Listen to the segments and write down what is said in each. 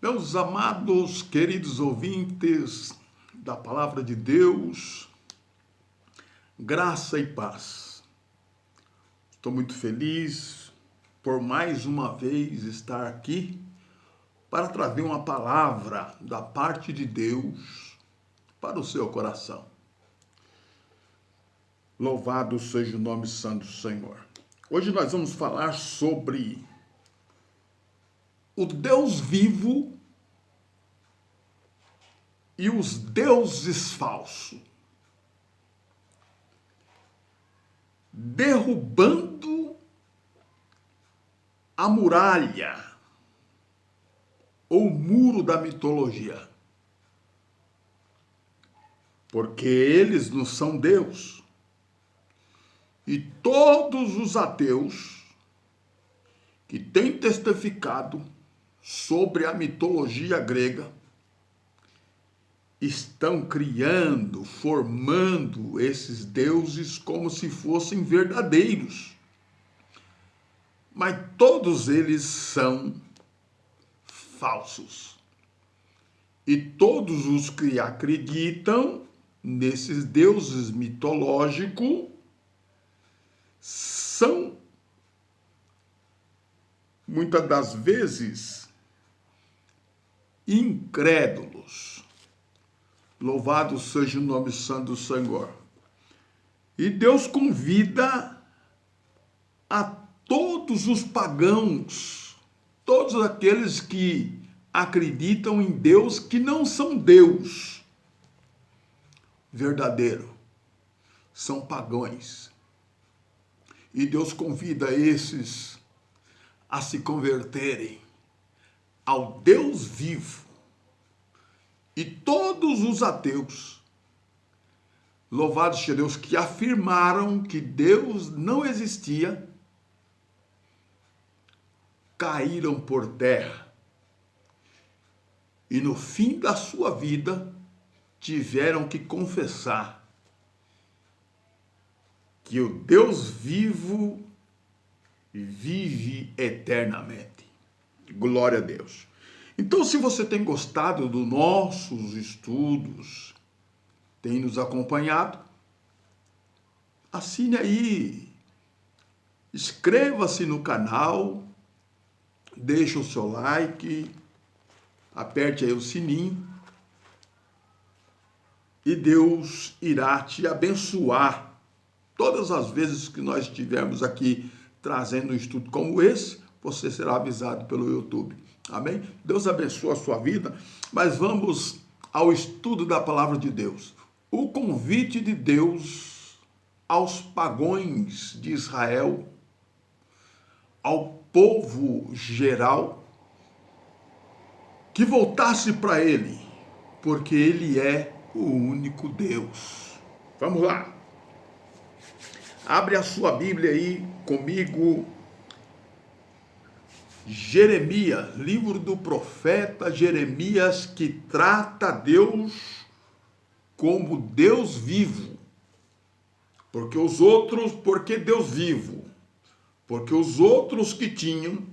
Meus amados, queridos ouvintes da Palavra de Deus, graça e paz. Estou muito feliz por mais uma vez estar aqui para trazer uma palavra da parte de Deus para o seu coração. Louvado seja o nome santo do Senhor. Hoje nós vamos falar sobre o Deus vivo e os deuses falsos, derrubando a muralha ou muro da mitologia, porque eles não são Deus. E todos os ateus que têm testificado sobre a mitologia grega estão criando, formando esses deuses como se fossem verdadeiros. Mas todos eles são falsos. E todos os que acreditam nesses deuses mitológicos são, muitas das vezes, incrédulos. Louvado seja o nome santo do Senhor. E Deus convida a todos os pagãos, todos aqueles que acreditam em Deus que não são Deus verdadeiro, são pagãos. E Deus convida esses a se converterem ao Deus vivo. E todos os ateus, louvado seja Deus, que afirmaram que Deus não existia, caíram por terra. E no fim da sua vida, tiveram que confessar que o Deus vivo vive eternamente. Glória a Deus. Então, se você tem gostado dos nossos estudos, tem nos acompanhado, assine aí, inscreva-se no canal, deixe o seu like, aperte aí o sininho e Deus irá te abençoar todas as vezes que nós estivermos aqui trazendo um estudo como esse. Você será avisado pelo YouTube. Amém? Deus abençoe a sua vida, mas vamos ao estudo da palavra de Deus. O convite de Deus aos pagãos de Israel, ao povo geral, que voltasse para Ele, porque Ele é o único Deus. Vamos lá. Abre a sua Bíblia aí comigo. Jeremias, livro do profeta Jeremias, que trata Deus como Deus vivo. Porque Deus vivo? Porque os outros que tinham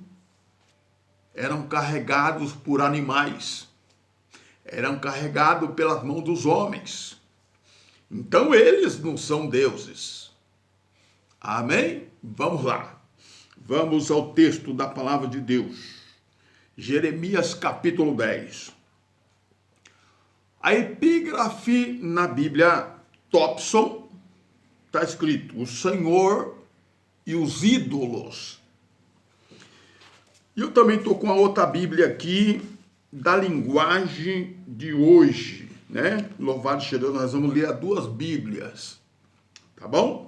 eram carregados por animais, eram carregados pelas mãos dos homens. Então eles não são deuses. Amém? Vamos lá. Vamos ao texto da palavra de Deus. Jeremias capítulo 10. A epígrafe na Bíblia Thompson está escrito: o Senhor e os ídolos. E eu também estou com a outra Bíblia aqui, da linguagem de hoje, né? Louvado seja Deus, nós vamos ler as duas Bíblias, tá bom?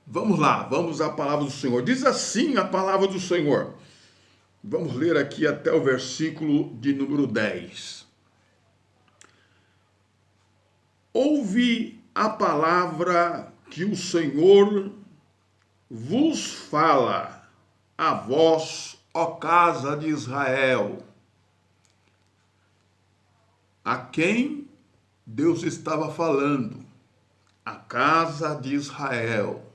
Vamos lá, vamos à palavra do Senhor. Diz assim a palavra do Senhor. Vamos ler aqui até o versículo de número 10. Ouve a palavra que o Senhor vos fala, a vós, ó casa de Israel. A quem Deus estava falando? A casa de Israel.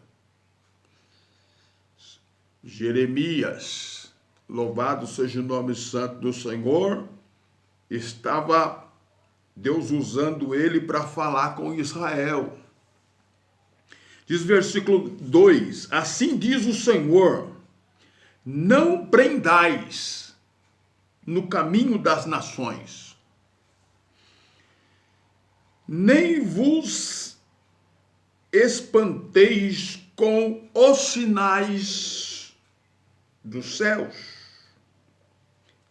Jeremias, louvado seja o nome santo do Senhor, estava Deus usando ele para falar com Israel. Diz versículo 2: assim diz o Senhor, não prendais no caminho das nações, nem vos espanteis com os sinais dos céus,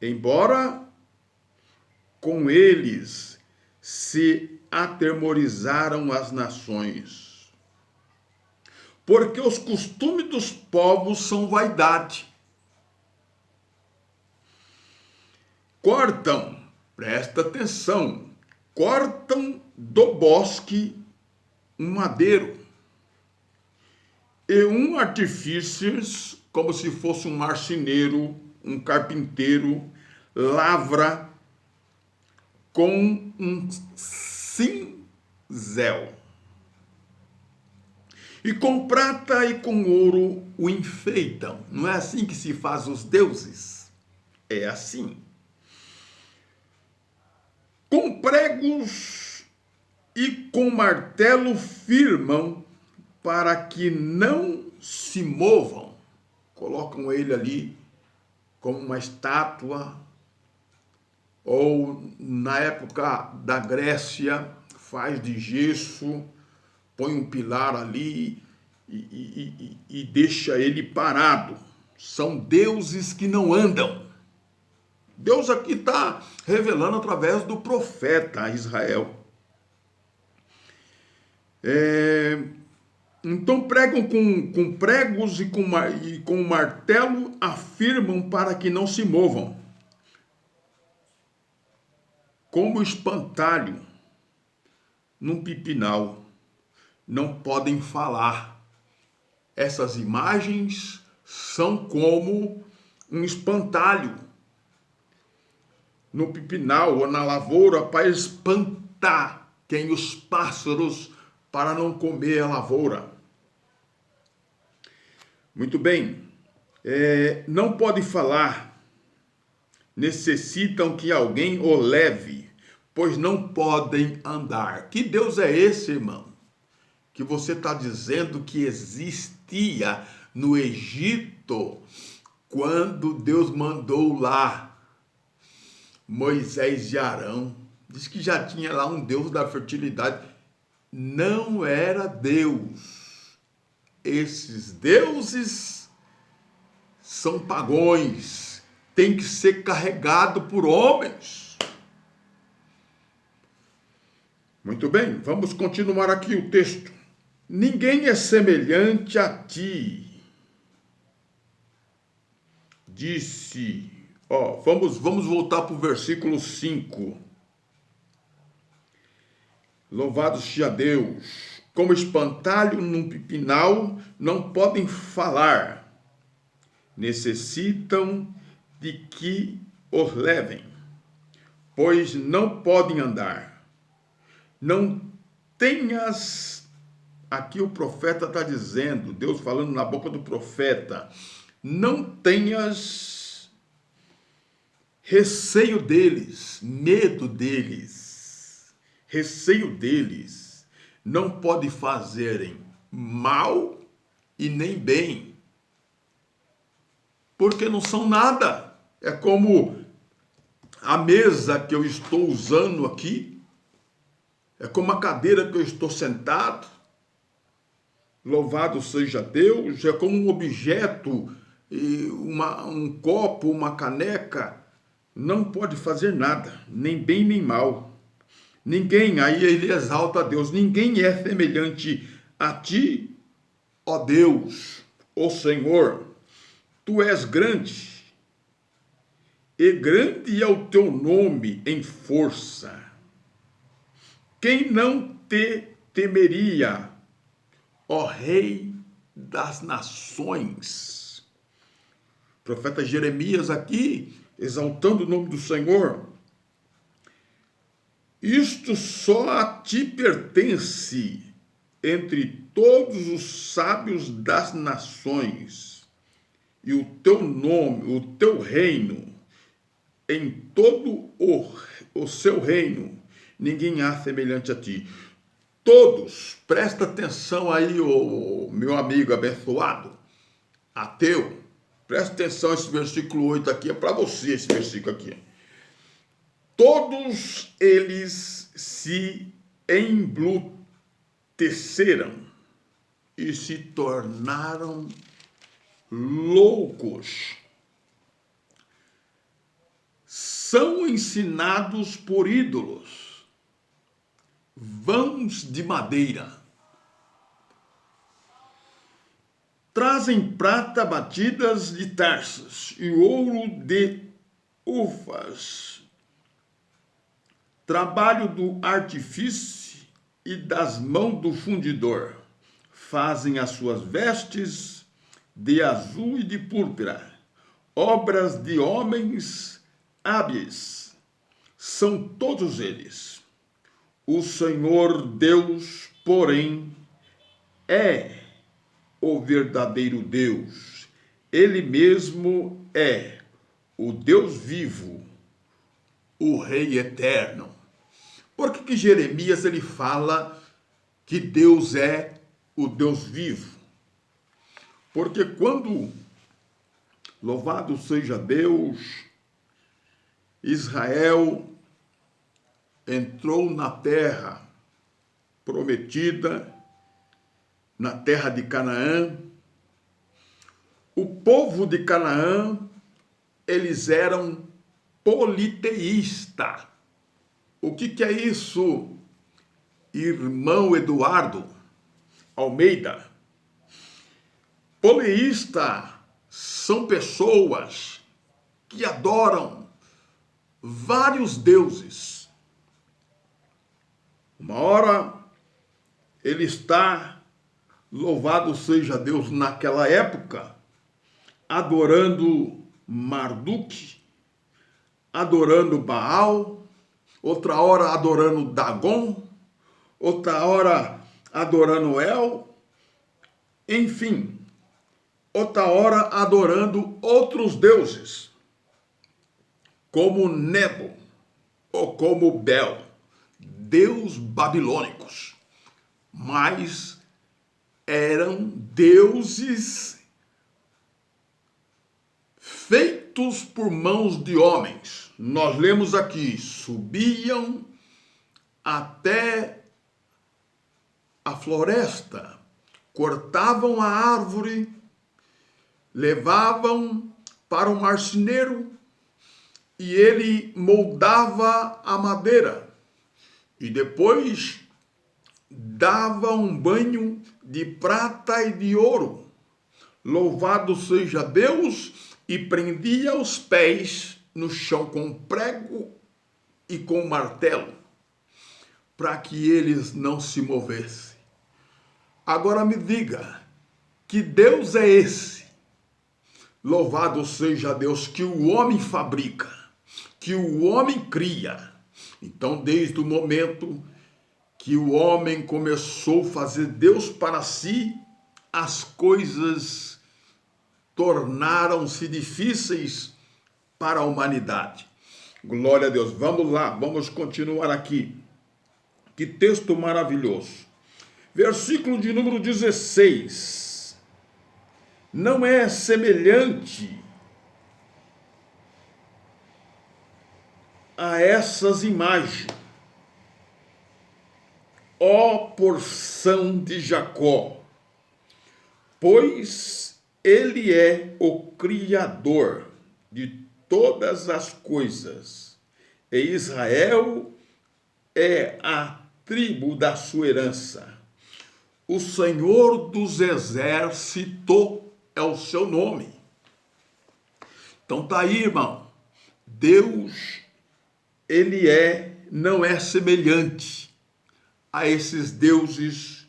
embora com eles se atemorizaram as nações, porque os costumes dos povos são vaidade. Cortam, presta atenção, cortam do bosque um madeiro e um artífice, como se fosse um marceneiro, um carpinteiro, lavra com um cinzel. E com prata e com ouro o enfeitam. Não é assim que se faz os deuses? É assim. Com pregos e com martelo firmam para que não se movam. Colocam ele ali como uma estátua, ou na época da Grécia, faz de gesso, põe um pilar ali e deixa ele parado. São deuses que não andam. Deus aqui está revelando através do profeta a Israel. Então pregam com pregos e com martelo, afirmam para que não se movam. Como espantalho num pipinal, não podem falar. Essas imagens são como um espantalho no pipinal ou na lavoura para espantar quem os pássaros para não comer a lavoura. Muito bem, não pode falar, necessitam que alguém o leve, pois não podem andar. Que Deus é esse, irmão? Que você está dizendo que existia no Egito, quando Deus mandou lá Moisés e Arão. Diz que já tinha lá um Deus da fertilidade. Não era Deus. Esses deuses são pagões, tem que ser carregado por homens. Muito bem, vamos continuar aqui o texto. Ninguém é semelhante a ti, disse. Vamos voltar para o versículo 5. Louvado seja Deus. Como espantalho num pipinal, não podem falar. Necessitam de que os levem, pois não podem andar. Não tenhas, aqui o profeta está dizendo, Deus falando na boca do profeta, não tenhas receio deles, medo deles, receio deles. Não pode fazerem mal e nem bem, porque não são nada. É como a mesa que eu estou usando aqui, é como a cadeira que eu estou sentado. Louvado seja Deus. É como um objeto, um copo, uma caneca. Não pode fazer nada, nem bem nem mal. Ninguém, aí ele exalta a Deus, ninguém é semelhante a ti, ó Deus, ó Senhor. Tu és grande, e grande é o teu nome em força. Quem não te temeria, ó Rei das nações? O profeta Jeremias aqui, exaltando o nome do Senhor. Isto só a ti pertence entre todos os sábios das nações, e o teu nome, o teu reino, em todo o seu reino, ninguém há semelhante a ti. Todos, presta atenção aí, o meu amigo abençoado, ateu, presta atenção, esse versículo 8 aqui, é para você esse versículo aqui. Todos eles se embruteceram e se tornaram loucos. São ensinados por ídolos, vãos de madeira. Trazem prata batidas de Tarsas e ouro de Ufaz, trabalho do artífice e das mãos do fundidor. Fazem as suas vestes de azul e de púrpura, obras de homens hábeis, são todos eles. O Senhor Deus, porém, é o verdadeiro Deus. Ele mesmo é o Deus vivo, o Rei eterno. Por que Jeremias ele fala que Deus é o Deus vivo? Porque quando, louvado seja Deus, Israel entrou na terra prometida, na terra de Canaã, o povo de Canaã, eles eram politeístas. O que é isso, irmão Eduardo Almeida? Politeísta são pessoas que adoram vários deuses. Uma hora ele está, louvado seja Deus, naquela época, adorando Marduk, adorando Baal, outra hora adorando Dagon, outra hora adorando El, enfim, outra hora adorando outros deuses, como Nebo ou como Bel, deus babilônicos, mas eram deuses feitos por mãos de homens. Nós lemos aqui, subiam até a floresta, cortavam a árvore, levavam para o marceneiro e ele moldava a madeira e depois dava um banho de prata e de ouro. Louvado seja Deus, e prendia os pés no chão com prego e com martelo, para que eles não se movessem. Agora me diga, que Deus é esse? Louvado seja Deus, que o homem fabrica, que o homem cria. Então, desde o momento que o homem começou a fazer Deus para si, as coisas tornaram-se difíceis para a humanidade. Glória a Deus. Vamos lá, vamos continuar aqui. Que texto maravilhoso. Versículo de número 16. Não é semelhante a essas imagens, ó porção de Jacó, pois ele é o Criador de todas as coisas, e Israel é a tribo da sua herança. O Senhor dos Exércitos é o seu nome. Então tá aí, irmão. Deus, ele não é semelhante a esses deuses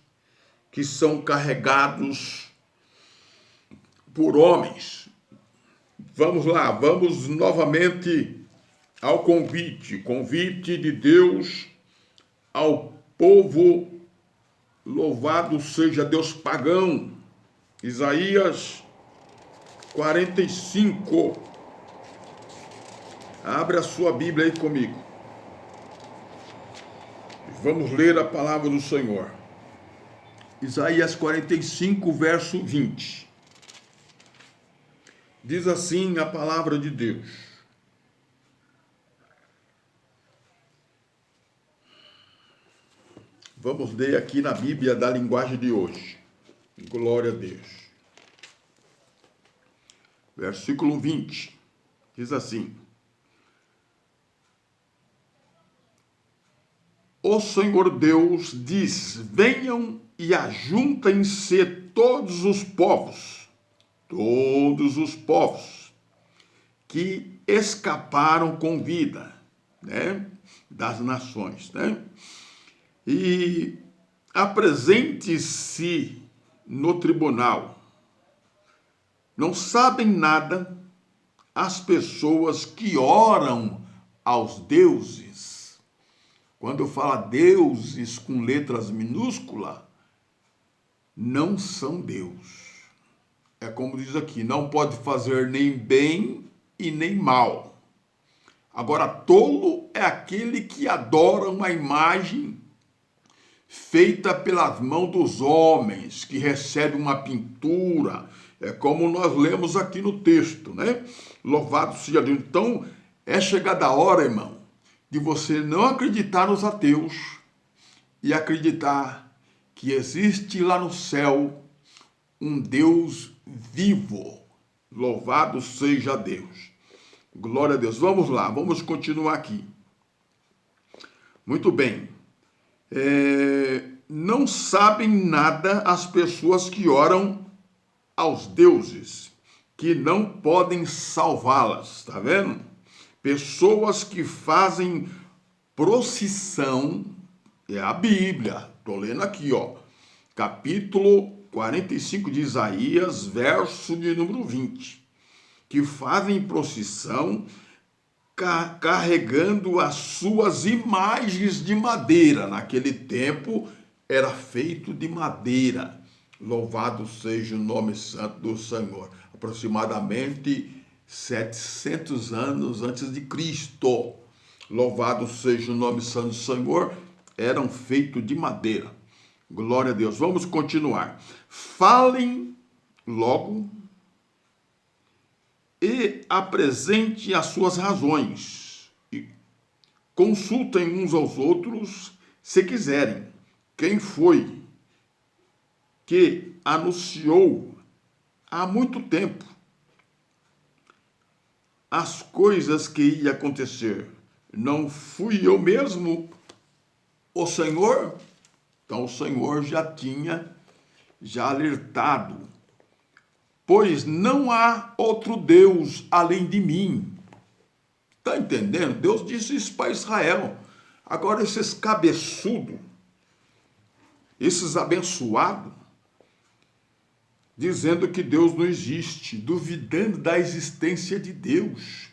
que são carregados por homens. Vamos lá, vamos novamente ao convite de Deus ao povo, louvado seja Deus pagão. Isaías 45. Abre a sua Bíblia aí comigo. Vamos ler a palavra do Senhor. Isaías 45, verso 20. Diz assim a palavra de Deus: vamos ler aqui na Bíblia da linguagem de hoje. Glória a Deus. Versículo 20. Diz assim: o Senhor Deus diz: venham e ajuntem-se todos os povos que escaparam com vida, né, das nações, né? E apresente-se no tribunal. Não sabem nada as pessoas que oram aos deuses. Quando eu falo deuses com letras minúsculas, não são Deus. É como diz aqui, não pode fazer nem bem e nem mal. Agora, tolo é aquele que adora uma imagem feita pelas mãos dos homens, que recebe uma pintura. É como nós lemos aqui no texto, né? Louvado seja Deus. Então, é chegada a hora, irmão, de você não acreditar nos ateus e acreditar que existe lá no céu um Deus vivo. Louvado seja Deus. Glória a Deus. Vamos lá, vamos continuar aqui. Muito bem. Não sabem nada as pessoas que oram aos deuses, que não podem salvá-las, tá vendo? Pessoas que fazem procissão, é a Bíblia, tô lendo aqui, ó, capítulo 45 de Isaías, verso de número 20, que fazem procissão carregando as suas imagens de madeira. Naquele tempo era feito de madeira. Louvado seja o nome santo do Senhor. Aproximadamente 700 anos antes de Cristo. Louvado seja o nome santo do Senhor. Eram feitos de madeira. Glória a Deus. Vamos continuar. Falem logo e apresente as suas razões. E consultem uns aos outros se quiserem. Quem foi que anunciou há muito tempo as coisas que iam acontecer? Não fui eu mesmo, o Senhor? Então o Senhor já tinha alertado. Pois não há outro Deus além de mim. Está entendendo? Deus disse isso para Israel. Agora esses cabeçudos, esses abençoados, dizendo que Deus não existe, duvidando da existência de Deus,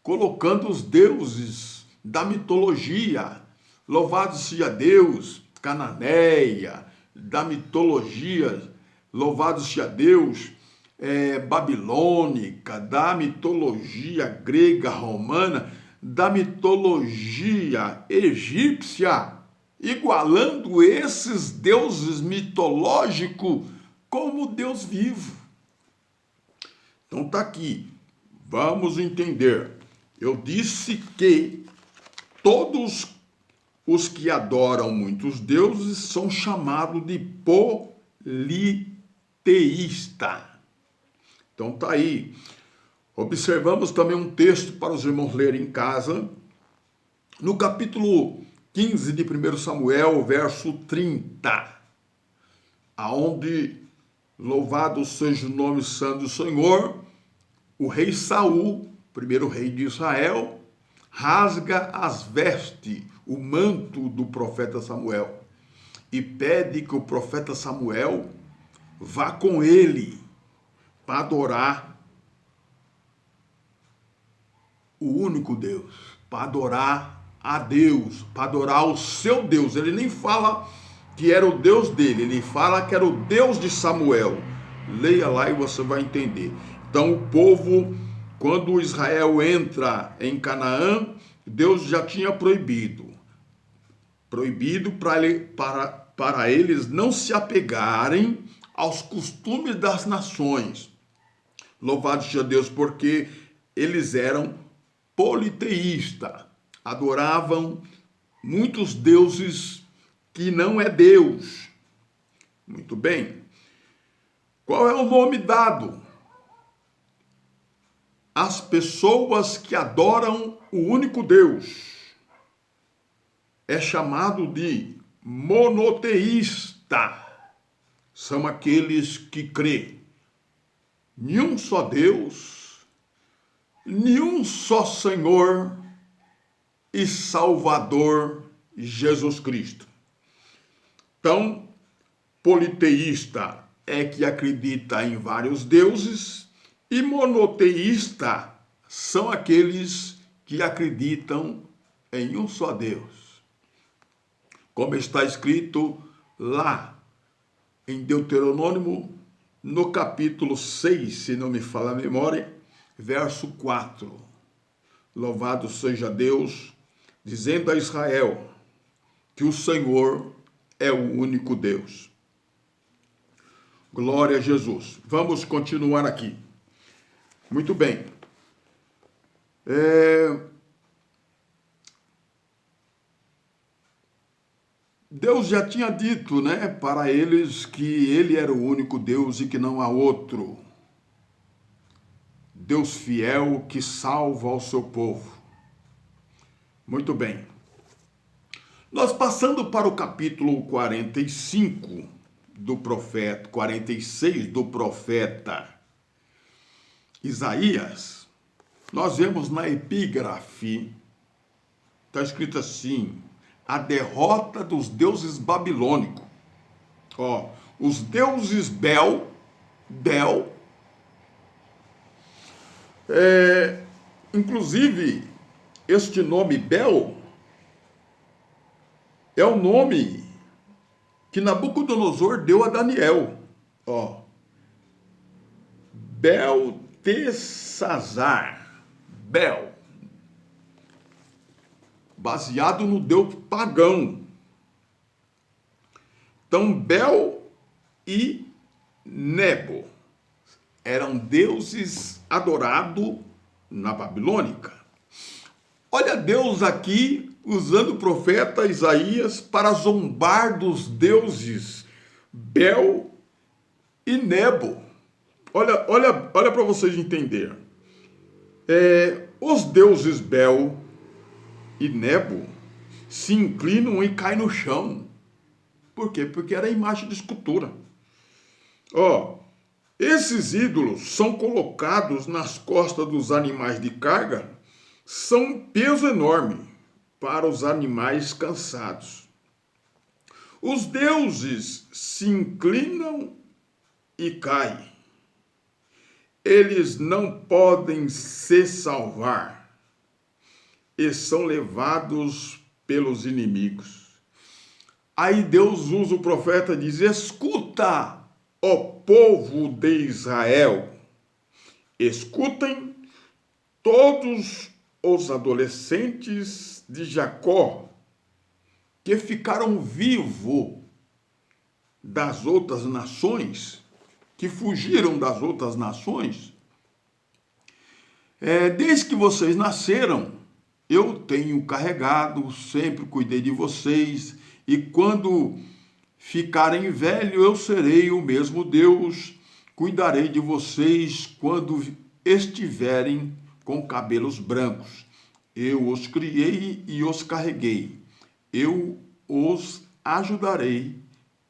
colocando os deuses da mitologia, louvado seja Deus, cananeia, da mitologia, louvado seja Deus, babilônica, da mitologia grega, romana, da mitologia egípcia, igualando esses deuses mitológicos como Deus vivo. Então está aqui, vamos entender. Eu disse que todos os que adoram muitos deuses são chamados de politeísta. Então está aí. Observamos também um texto para os irmãos lerem em casa, no capítulo 15 de 1 Samuel, verso 30, aonde, louvado seja o nome santo do Senhor, o rei Saul, primeiro rei de Israel, rasga as vestes, o manto do profeta Samuel, e pede que o profeta Samuel vá com ele para adorar o único Deus, para adorar a Deus, para adorar o seu Deus. Ele nem fala que era o Deus dele, ele fala que era o Deus de Samuel. Leia lá e você vai entender. Então o povo Quando Israel entra em Canaã, Deus já tinha proibido para eles não se apegarem aos costumes das nações. Louvado seja Deus, porque eles eram politeístas, adoravam muitos deuses que não é Deus. Muito bem. Qual é o nome dado às pessoas que adoram o único Deus? É chamado de monoteísta. São aqueles que crêem em um só Deus, em um só Senhor e Salvador Jesus Cristo. Então, politeísta é que acredita em vários deuses e monoteísta são aqueles que acreditam em um só Deus. Como está escrito lá em Deuteronômio, no capítulo 6, se não me falha a memória, verso 4. Louvado seja Deus, dizendo a Israel que o Senhor é o único Deus. Glória a Jesus. Vamos continuar aqui. Muito bem. Deus já tinha dito, para eles que ele era o único Deus e que não há outro. Deus fiel que salva ao seu povo. Muito bem. Nós passando para o capítulo 45 do profeta, 46 do profeta Isaías, nós vemos na epígrafe, está escrito assim: a derrota dos deuses babilônicos. Os deuses Bel, inclusive, este nome Bel é o nome que Nabucodonosor deu a Daniel. Beltesazar, Bel, baseado no deus pagão. Então, Bel e Nebo eram deuses adorados na Babilônica. Olha Deus aqui usando o profeta Isaías para zombar dos deuses Bel e Nebo. Olha para vocês entenderem. Os deuses Bel e Nebo se inclinam e caem no chão. Por quê? Porque era imagem de escultura. Esses ídolos são colocados nas costas dos animais de carga, são um peso enorme para os animais cansados. Os deuses se inclinam e caem. Eles não podem se salvar e são levados pelos inimigos. Aí Deus usa o profeta e diz: escuta, ó povo de Israel, escutem todos os adolescentes de Jacó que ficaram vivos das outras nações, que fugiram das outras nações. Desde que vocês nasceram, eu tenho carregado, sempre cuidei de vocês, e quando ficarem velhos, eu serei o mesmo Deus, cuidarei de vocês quando estiverem com cabelos brancos. Eu os criei e os carreguei. Eu os ajudarei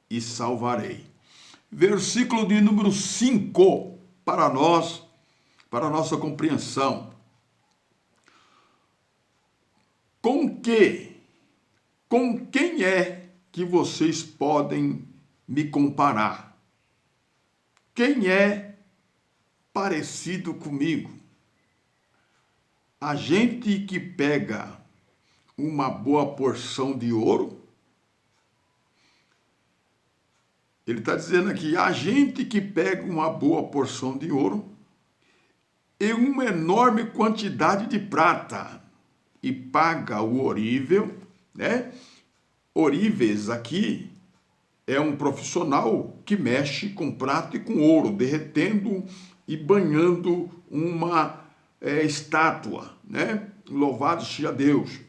e salvarei. Versículo de número 5 para nós, para a nossa compreensão. Com quem é que vocês podem me comparar? Quem é parecido comigo? A gente que pega uma boa porção de ouro. Ele está dizendo aqui, a gente que pega uma boa porção de ouro e uma enorme quantidade de prata, e paga o orível, né? Oríveis aqui é um profissional que mexe com prata e com ouro, derretendo e banhando uma estátua, né? Louvado seja Deus.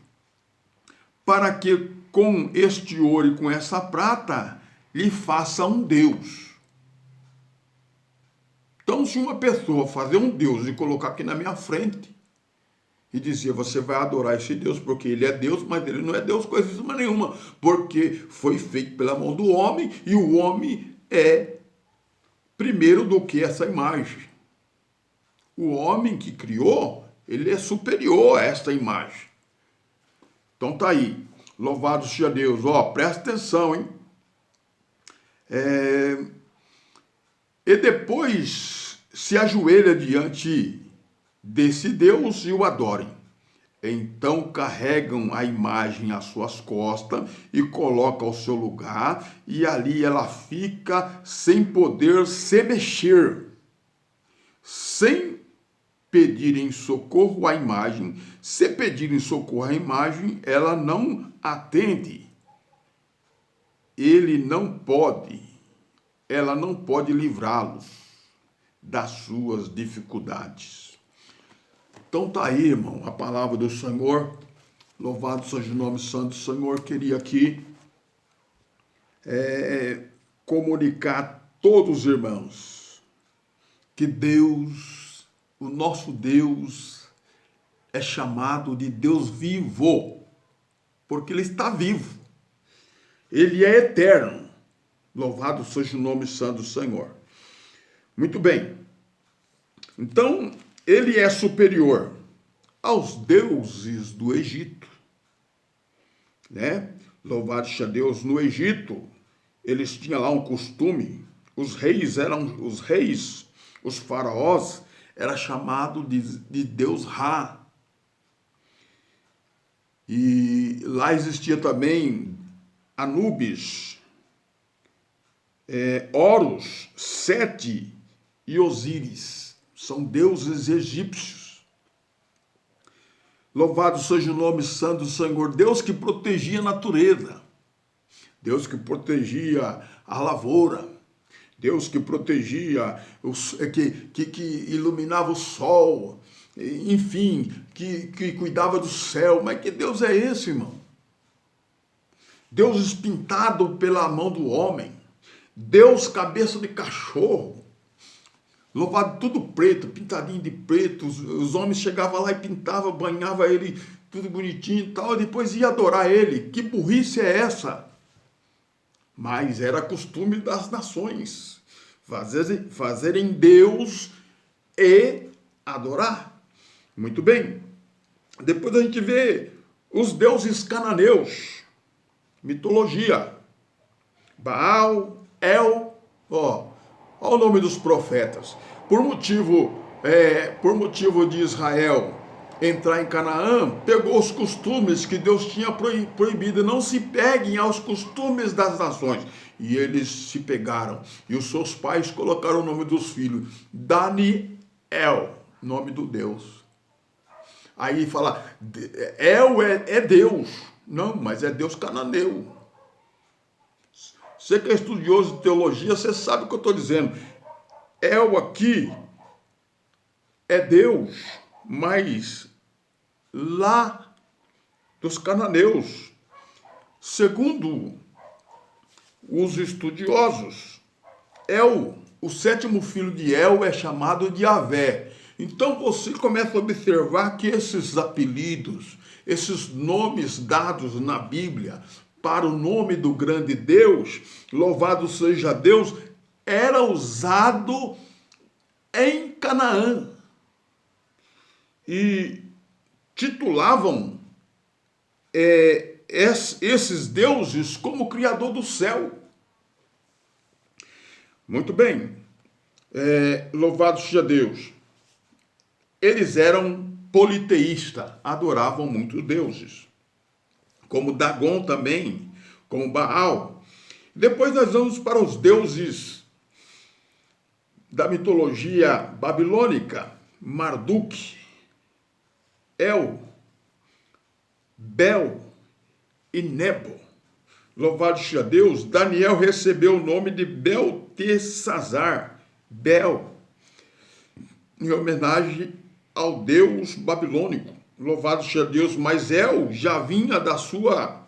Para que com este ouro e com essa prata lhe faça um Deus. Então, se uma pessoa fazer um Deus e colocar aqui na minha frente e dizer, você vai adorar esse Deus porque ele é Deus, mas ele não é Deus coisa nenhuma, porque foi feito pela mão do homem e o homem é primeiro do que essa imagem. O homem que criou, ele é superior a esta imagem. Então tá aí, louvado seja Deus. Ó, presta atenção, hein? E depois se ajoelha diante desse Deus e o adorem. Então carregam a imagem às suas costas e colocam ao seu lugar, e ali ela fica sem poder se mexer, sem pedirem socorro à imagem. Se pedirem socorro à imagem, ela não atende. Ela não pode livrá-los das suas dificuldades. Então tá aí, irmão, a palavra do Senhor. Louvado seja o nome santo do Senhor. Queria aqui comunicar a todos os irmãos que Deus, o nosso Deus, é chamado de Deus vivo, porque Ele está vivo. Ele é eterno. Louvado seja o nome santo do Senhor. Muito bem. Então, ele é superior aos deuses do Egito, né? Louvado seja Deus. No Egito, eles tinham lá um costume, os faraós, era chamado de Deus Ra. E lá existia também Anubis, Horus, Sete e Osíris. São deuses egípcios. Louvado seja o nome santo do Senhor. Deus que protegia a natureza. Deus que protegia a lavoura. Deus que protegia, que iluminava o sol. Enfim, que cuidava do céu. Mas que Deus é esse, irmão? Deus espintado pela mão do homem. Deus cabeça de cachorro. Louvado, tudo preto, pintadinho de preto. Os homens chegavam lá e pintavam, banhavam ele, tudo bonitinho e tal, e depois ia adorar ele. Que burrice é essa? Mas era costume das nações fazerem Deus e adorar. Muito bem. Depois a gente vê os deuses cananeus. Mitologia. Baal, El, ó o nome dos profetas. Por motivo de Israel entrar em Canaã, pegou os costumes que Deus tinha proibido. Não se peguem aos costumes das nações. E eles se pegaram. E os seus pais colocaram o nome dos filhos. Daniel, nome do Deus. Aí fala, El é Deus. Não, mas é Deus cananeu. Você que é estudioso de teologia, você sabe o que eu estou dizendo. El aqui é Deus, mas lá dos cananeus, segundo os estudiosos, El, o sétimo filho de El, é chamado de Yahvé. Então você começa a observar que esses apelidos, esses nomes dados na Bíblia para o nome do grande Deus, louvado seja Deus, era usado em Canaã. E titulavam esses deuses como Criador do céu. Muito bem. Louvado seja Deus. Eles eram politeístas, adoravam muitos deuses. Como Dagon também, como Baal. Depois nós vamos para os deuses da mitologia babilônica. Marduk, El, Bel e Nebo. Louvado seja Deus, Daniel recebeu o nome de Beltesazar, Bel, em homenagem ao deus babilônico. Louvado seja Deus, mas El já vinha da sua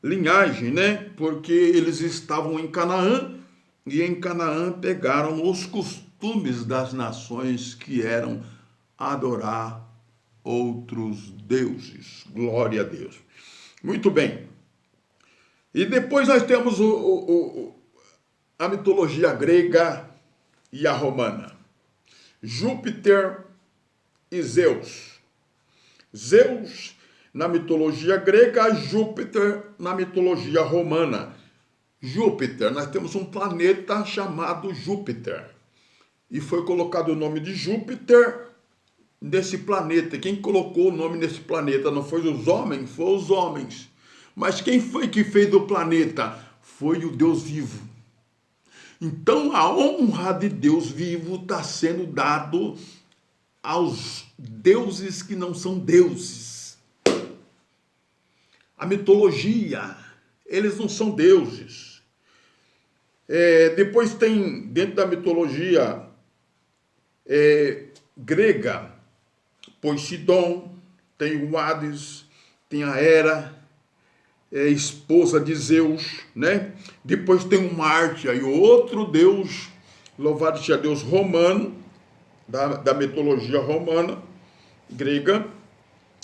linhagem, né? Porque eles estavam em Canaã, e em Canaã pegaram os costumes das nações que eram adorar outros deuses. Glória a Deus. Muito bem. E depois nós temos a mitologia grega e a romana. Júpiter e Zeus. Zeus na mitologia grega, Júpiter na mitologia romana. Júpiter, nós temos um planeta chamado Júpiter. E foi colocado o nome de Júpiter nesse planeta. Quem colocou o nome nesse planeta não foi os homens, foi os homens. Mas quem foi que fez o planeta? Foi o Deus vivo. Então a honra de Deus vivo está sendo dado aos deuses que não são deuses. A mitologia, eles não são deuses. Depois tem, dentro da mitologia grega, Poseidon, tem o Hades, tem a Hera, esposa de Zeus, né? Depois tem o Marte, aí outro deus, louvado seja Deus, romano, da mitologia romana, grega.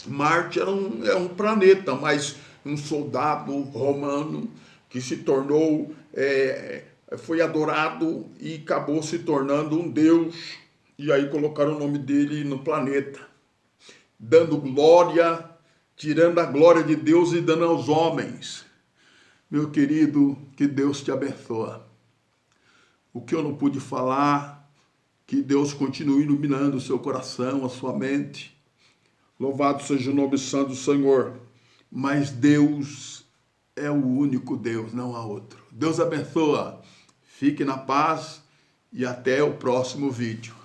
Marte é um planeta, mas um soldado romano que se tornou, foi adorado e acabou se tornando um deus, e aí colocaram o nome dele no planeta, dando glória, tirando a glória de Deus e dando aos homens. Meu querido, que Deus te abençoe. O que eu não pude falar, que Deus continue iluminando o seu coração, a sua mente. Louvado seja o nome santo do Senhor. Mas Deus é o único Deus, não há outro. Deus abençoe. Fique na paz e até o próximo vídeo.